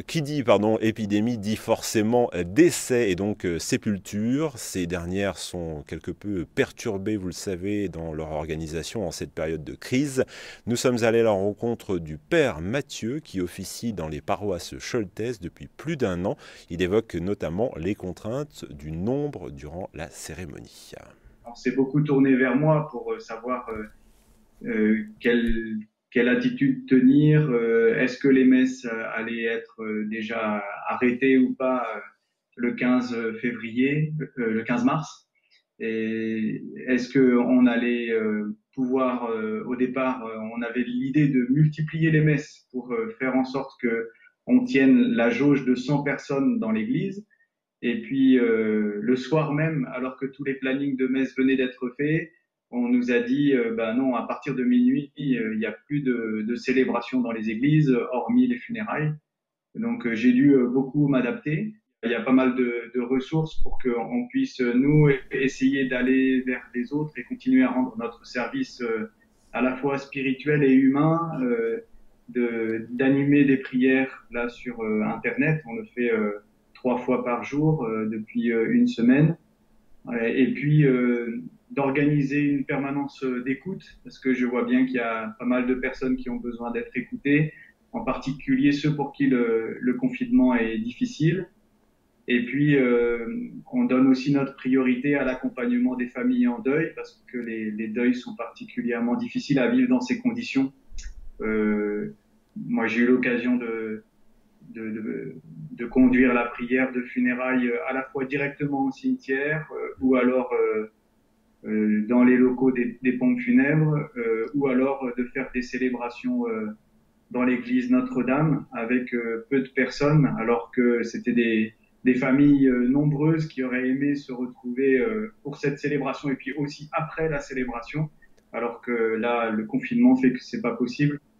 Qui dit épidémie dit forcément décès et donc sépulture. Ces dernières sont quelque peu perturbées, vous le savez, dans leur organisation en cette période de crise. Nous sommes allés à la rencontre du père Mathieu qui officie dans les paroisses Choltaises depuis plus d'1 an. Il évoque notamment les contraintes du nombre durant la cérémonie. On s'est beaucoup tourné vers moi pour savoir quelle attitude tenir. Est-ce que les messes allaient être déjà arrêtées ou pas le 15 février, le 15 mars? Et est-ce que on allait pouvoir, au départ, on avait l'idée de multiplier les messes pour faire en sorte que on tienne la jauge de 100 personnes dans l'église. Et puis le soir même, alors que tous les plannings de messe venaient d'être faits, on nous a dit ben non, à partir de minuit, il n'y a plus de célébration dans les églises, hormis les funérailles. Donc j'ai dû beaucoup m'adapter. Il y a pas mal de ressources pour qu'on puisse, nous, essayer d'aller vers les autres et continuer à rendre notre service à la fois spirituel et humain, d'animer des prières là sur Internet. On le fait 3 fois par jour depuis 1 semaine. Et puis d'organiser une permanence d'écoute, parce que je vois bien qu'il y a pas mal de personnes qui ont besoin d'être écoutées, en particulier ceux pour qui le confinement est difficile. Et puis, on donne aussi notre priorité à l'accompagnement des familles en deuil, parce que les deuils sont particulièrement difficiles à vivre dans ces conditions. Moi, j'ai eu l'occasion de, de, de conduire la prière de funérailles à la fois directement au cimetière ou alors dans les locaux des pompes funèbres ou alors de faire des célébrations dans l'église Notre-Dame avec peu de personnes alors que c'était des familles nombreuses qui auraient aimé se retrouver pour cette célébration et puis aussi après la célébration alors que là le confinement fait que c'est pas possible.